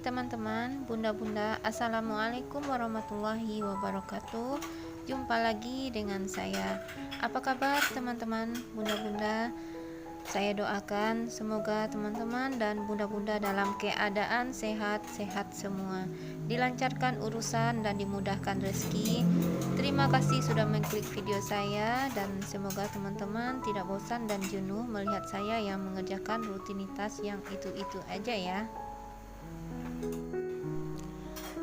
teman-teman, bunda-bunda, assalamualaikum warahmatullahi wabarakatuh. Jumpa lagi dengan saya. Apa kabar teman-teman, bunda-bunda? Saya doakan semoga teman-teman dan bunda-bunda dalam keadaan sehat-sehat semua, dilancarkan urusan dan dimudahkan rezeki. Terima kasih sudah mengklik video saya, dan semoga teman-teman tidak bosan dan jenuh melihat saya yang mengerjakan rutinitas yang itu-itu aja ya.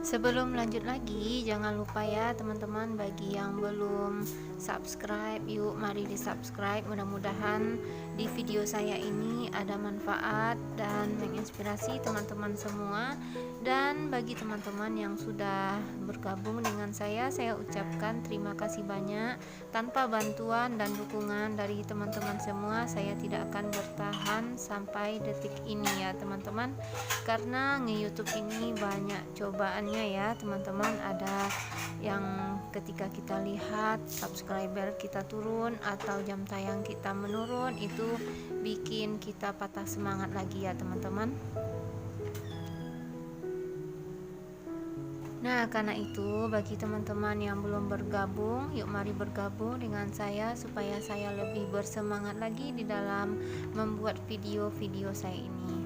Sebelum lanjut lagi, jangan lupa ya teman-teman, bagi yang belum subscribe, yuk mari di subscribe. Mudah-mudahan di video saya ini ada manfaat dan menginspirasi teman-teman semua. Dan bagi teman-teman yang sudah bergabung dengan saya ucapkan terima kasih banyak. Tanpa bantuan dan dukungan dari teman-teman semua, saya tidak akan bertahan sampai detik ini ya teman-teman, karena nge-YouTube ini banyak cobaannya ya teman-teman. Ada yang ketika kita lihat subscriber kita turun atau jam tayang kita menurun, itu bikin kita patah semangat lagi ya teman-teman. Nah, karena itu bagi teman-teman yang belum bergabung, yuk mari bergabung dengan saya supaya saya lebih bersemangat lagi di dalam membuat video-video saya ini.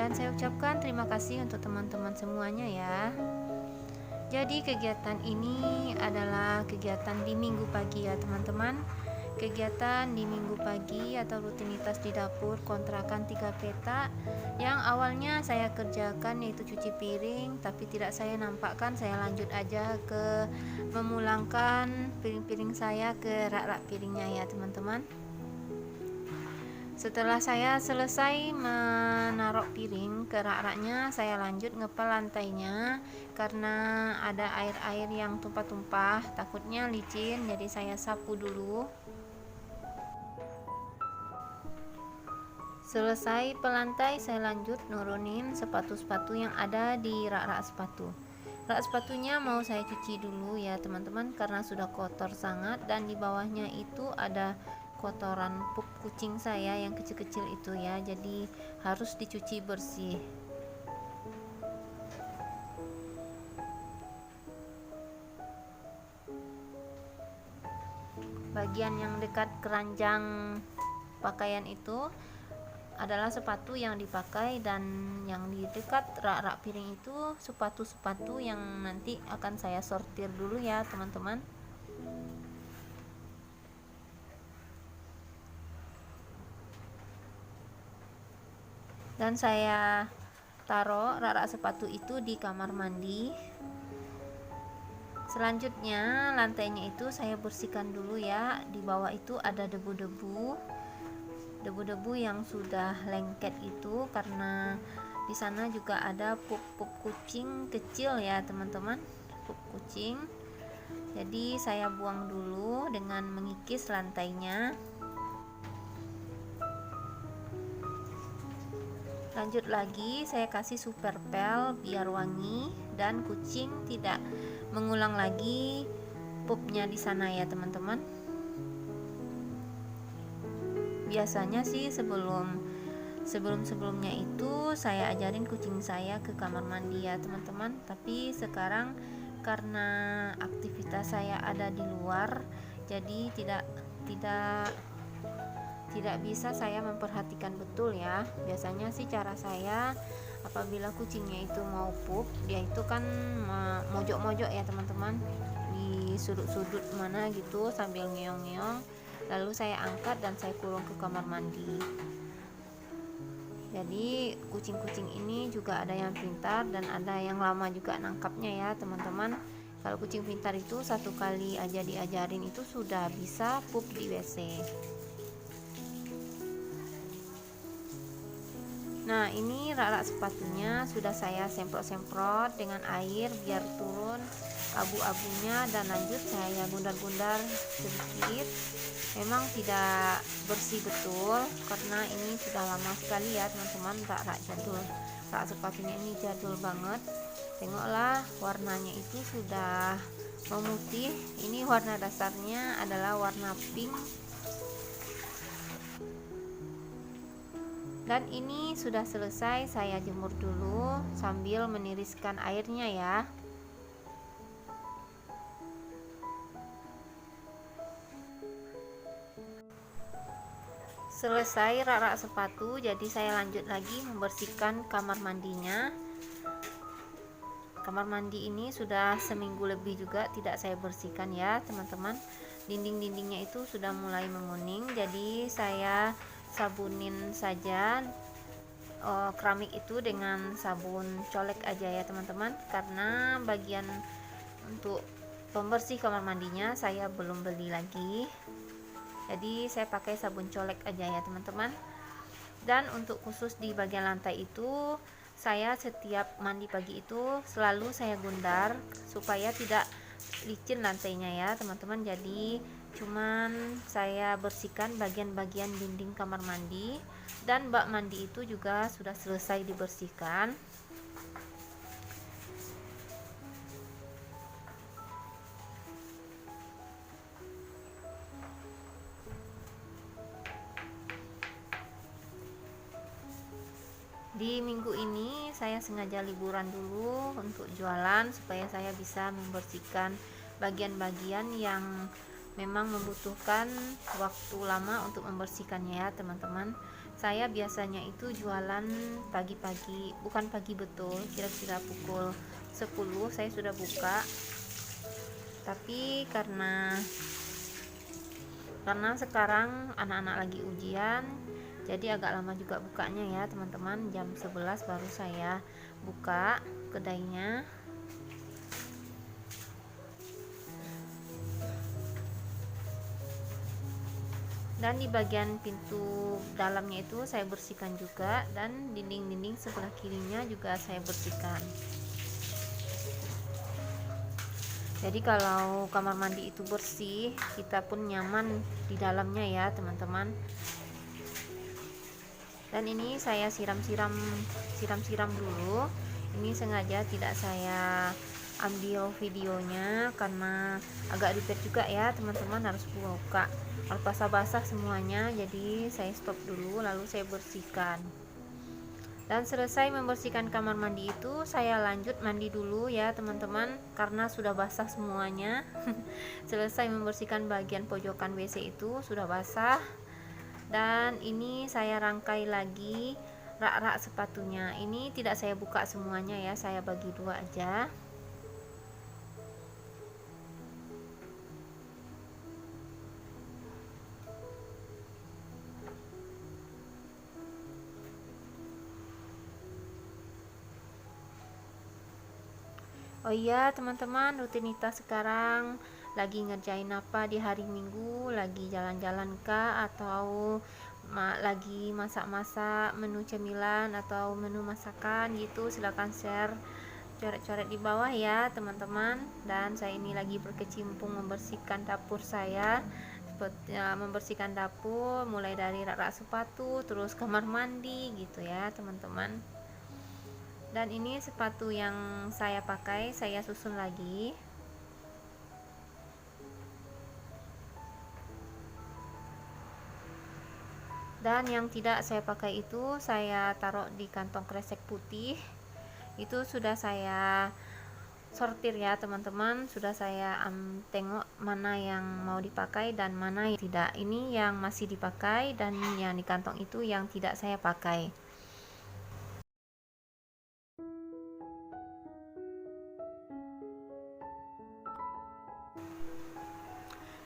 Dan saya ucapkan terima kasih untuk teman-teman semuanya ya. Jadi kegiatan ini adalah kegiatan di minggu pagi ya teman-teman. Kegiatan di minggu pagi atau rutinitas di dapur kontrakan 3 petak yang awalnya saya kerjakan, yaitu cuci piring, tapi tidak saya nampakkan. Saya lanjut aja ke memulangkan piring-piring saya ke rak-rak piringnya ya teman-teman. Setelah saya selesai menaruh piring ke rak-raknya, saya lanjut ngepel lantainya karena ada air-air yang tumpah-tumpah, takutnya licin, jadi saya sapu dulu. Selesai pelantai, saya lanjut nurunin sepatu-sepatu yang ada di rak-rak sepatu. Rak sepatunya mau saya cuci dulu ya teman-teman, karena sudah kotor sangat, dan di bawahnya itu ada kotoran pup kucing saya yang kecil-kecil itu ya, jadi harus dicuci bersih. Bagian yang dekat keranjang pakaian itu adalah sepatu yang dipakai, dan yang di dekat rak-rak piring itu sepatu-sepatu yang nanti akan saya sortir dulu ya teman-teman. Dan saya taruh rak-rak sepatu itu di kamar mandi. Selanjutnya lantainya itu saya bersihkan dulu ya. Di bawah itu ada debu-debu yang sudah lengket itu, karena di sana juga ada pup kucing kecil ya teman-teman, pup kucing. Jadi saya buang dulu dengan mengikis lantainya. Lanjut lagi, saya kasih super pel biar wangi dan kucing tidak mengulang lagi pupnya di sana ya teman-teman. Biasanya sih sebelumnya itu saya ajarin kucing saya ke kamar mandi ya teman-teman, tapi sekarang karena aktivitas saya ada di luar, jadi tidak bisa saya memperhatikan betul ya. Biasanya sih cara saya, apabila kucingnya itu mau pup, dia itu kan mojok-mojok ya teman-teman, di sudut-sudut mana gitu sambil ngeong-ngeong, lalu saya angkat dan saya kurung ke kamar mandi. Jadi kucing-kucing ini juga ada yang pintar dan ada yang lama juga nangkapnya ya teman-teman. Kalau kucing pintar itu satu kali aja diajarin itu sudah bisa pup di WC. Nah, ini rak-rak sepatunya sudah saya semprot-semprot dengan air biar turun abu-abunya, dan lanjut saya gundar-gundar sedikit. Memang tidak bersih betul karena ini sudah lama sekali ya teman-teman, rak-rak jadul. Rak sepatunya ini jadul banget. Tengoklah warnanya itu sudah memutih. Ini warna dasarnya adalah warna pink. Dan ini sudah selesai, saya jemur dulu sambil meniriskan airnya ya. Selesai rak-rak sepatu, jadi saya lanjut lagi membersihkan kamar mandinya. Kamar mandi ini sudah seminggu lebih juga tidak saya bersihkan ya teman-teman. Dinding-dindingnya itu sudah mulai menguning, jadi saya sabunin saja keramik itu dengan sabun colek aja ya teman-teman, karena bagian untuk pembersih kamar mandinya saya belum beli lagi, jadi saya pakai sabun colek aja ya teman-teman. Dan untuk khusus di bagian lantai itu, saya setiap mandi pagi itu selalu saya gundar supaya tidak licin lantainya ya teman-teman. Jadi cuman saya bersihkan bagian-bagian dinding kamar mandi, dan bak mandi itu juga sudah selesai dibersihkan. Di minggu ini saya sengaja liburan dulu untuk jualan supaya saya bisa membersihkan bagian-bagian yang memang membutuhkan waktu lama untuk membersihkannya ya teman-teman. Saya biasanya itu jualan pagi-pagi, bukan pagi betul, kira-kira pukul 10 saya sudah buka. Tapi karena sekarang anak-anak lagi ujian, jadi agak lama juga bukanya ya teman-teman. Jam 11 baru saya buka kedainya. Dan di bagian pintu dalamnya itu saya bersihkan juga, dan dinding-dinding sebelah kirinya juga saya bersihkan. Jadi kalau kamar mandi itu bersih, kita pun nyaman di dalamnya ya teman-teman. Dan ini saya siram-siram dulu. Ini sengaja tidak saya ambil videonya karena agak ribet juga ya teman-teman, harus buka, harus basah-basah semuanya. Jadi saya stop dulu lalu saya bersihkan. Dan selesai membersihkan kamar mandi itu, saya lanjut mandi dulu ya teman-teman, karena sudah basah semuanya. Selesai membersihkan bagian pojokan WC itu sudah basah. Dan ini saya rangkai lagi rak-rak sepatunya. Ini tidak saya buka semuanya ya, saya bagi dua aja. Oh iya teman-teman, rutinitas sekarang lagi ngerjain apa di hari Minggu? Lagi jalan-jalan kah, atau lagi masak-masak menu cemilan atau menu masakan gitu? Silahkan share, coret-coret di bawah ya teman-teman. Dan saya ini lagi berkecimpung membersihkan dapur saya, seperti membersihkan dapur mulai dari rak-rak sepatu terus kamar mandi gitu ya teman-teman. Dan ini sepatu yang saya pakai, saya susun lagi. Dan yang tidak saya pakai itu saya taruh di kantong kresek putih. Itu sudah saya sortir ya teman-teman, sudah saya tengok mana yang mau dipakai dan mana yang tidak. Ini yang masih dipakai, dan yang di kantong itu yang tidak saya pakai.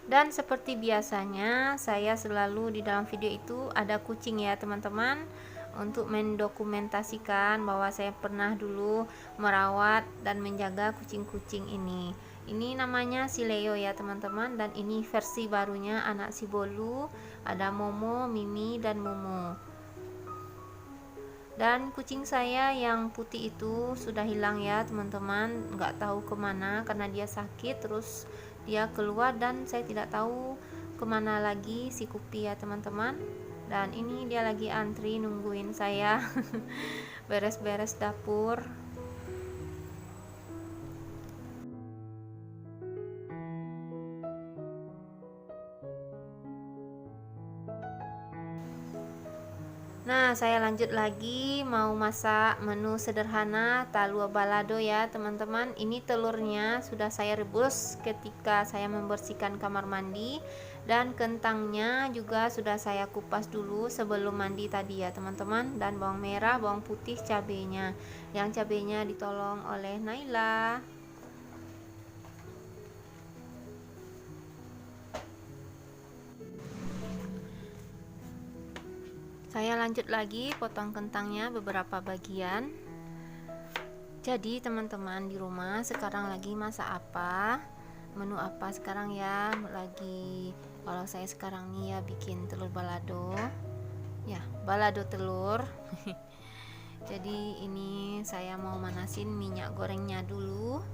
Dan seperti biasanya, saya selalu di dalam video itu ada kucing ya teman-teman, untuk mendokumentasikan bahwa saya pernah dulu merawat dan menjaga kucing-kucing ini. Ini namanya si Leo ya teman-teman, dan ini versi barunya anak si Bolu. Ada Momo, Mimi, dan Momo. Dan kucing saya yang putih itu sudah hilang ya teman-teman, nggak tahu kemana karena dia sakit, terus dia keluar dan saya tidak tahu kemana lagi si Kupi ya teman-teman. Dan ini dia lagi antri nungguin saya beres-beres dapur. Nah, saya lanjut lagi mau masak menu sederhana talua balado ya teman-teman. Ini telurnya sudah saya rebus ketika saya membersihkan kamar mandi, dan kentangnya juga sudah saya kupas dulu sebelum mandi tadi ya teman-teman. Dan bawang merah, bawang putih, cabenya. Yang cabenya ditolong oleh Naila. Saya lanjut lagi potong kentangnya beberapa bagian. Jadi teman-teman di rumah sekarang lagi masak apa? Menu apa sekarang ya? Kalau saya sekarang nih ya bikin telur balado. Ya, balado telur. Jadi ini saya mau manasin minyak gorengnya dulu.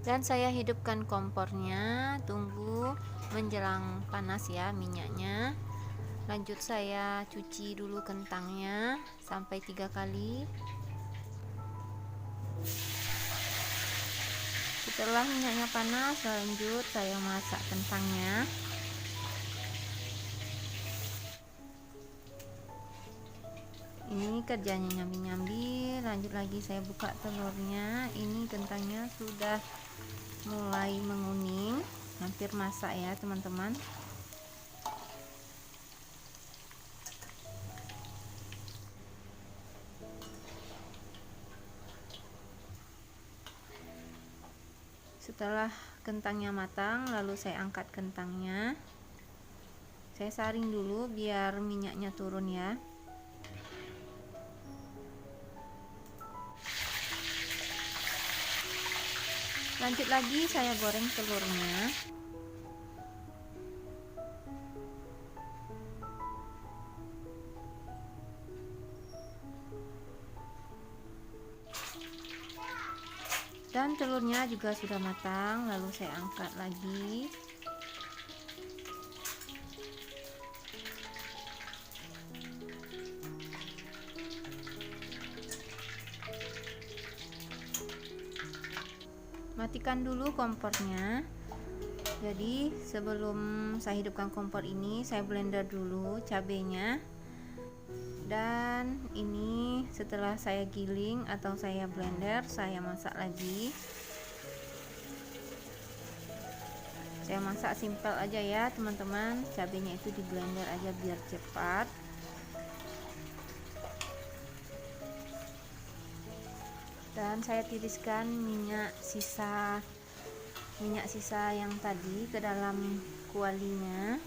Dan saya hidupkan kompornya, tunggu menjelang panas ya minyaknya. Lanjut saya cuci dulu kentangnya sampai 3 kali. Setelah minyaknya panas, lanjut saya masak kentangnya. Ini kerjanya nyambi-nyambi. Lanjut lagi saya buka telurnya. Ini kentangnya sudah mulai menguning, hampir masak ya teman-teman. Setelah kentangnya matang, lalu saya angkat kentangnya. Saya saring dulu biar minyaknya turun ya. Lanjut lagi saya goreng telurnya. Dan telurnya juga sudah matang, lalu saya angkat lagi. Matikan dulu kompornya. Jadi sebelum saya hidupkan kompor ini, saya blender dulu cabenya. Dan ini setelah saya giling atau saya blender, saya masak lagi. Saya masak simpel aja ya teman-teman, cabenya itu di blender aja biar cepat. Dan saya tiriskan minyak sisa yang tadi ke dalam kualinya.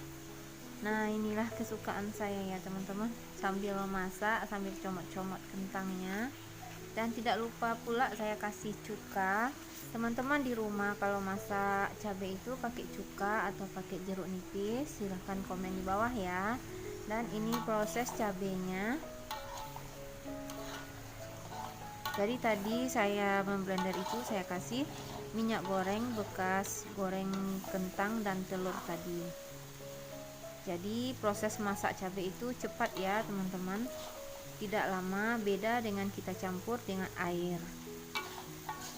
Nah, inilah kesukaan saya ya teman-teman, sambil memasak sambil comot-comot kentangnya. Dan tidak lupa pula saya kasih cuka. Teman-teman di rumah kalau masak cabai itu pakai cuka atau pakai jeruk nipis, silahkan komen di bawah ya. Dan ini proses cabenya. Jadi tadi saya memblender itu saya kasih minyak goreng bekas goreng kentang dan telur tadi. Jadi proses masak cabai itu cepat ya teman-teman, tidak lama, beda dengan kita campur dengan air.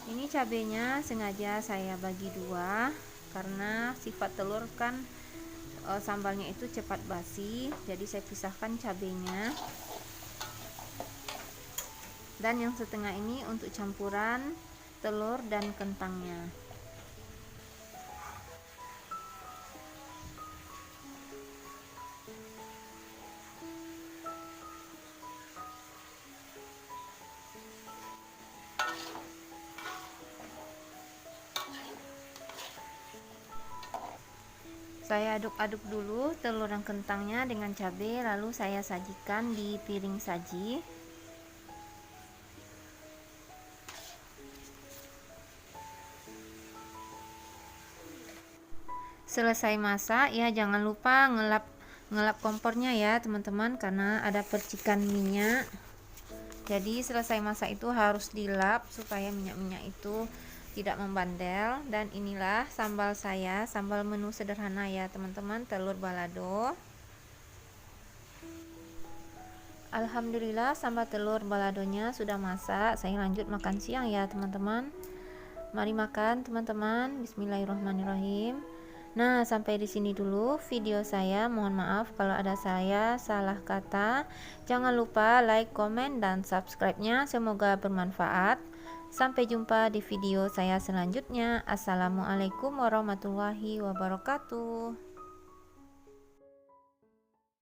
Ini cabenya sengaja saya bagi dua karena sifat telur kan sambalnya itu cepat basi, jadi saya pisahkan cabenya. Dan yang setengah ini untuk campuran telur dan kentangnya. Saya aduk-aduk dulu telur dan kentangnya dengan cabai, lalu saya sajikan di piring saji. Selesai masak ya, jangan lupa ngelap kompornya ya teman-teman, karena ada percikan minyak. Jadi selesai masak itu harus dilap supaya minyak-minyak itu tidak membandel. Dan inilah sambal saya, sambal menu sederhana ya teman-teman, telur balado. Alhamdulillah sambal telur baladonya sudah masak. Saya lanjut makan siang ya teman-teman. Mari makan teman-teman. Bismillahirrahmanirrahim. Nah, sampai di sini dulu video saya. Mohon maaf kalau ada saya salah kata. Jangan lupa like, komen, dan subscribe-nya. Semoga bermanfaat. Sampai jumpa di video saya selanjutnya. Assalamualaikum warahmatullahi wabarakatuh.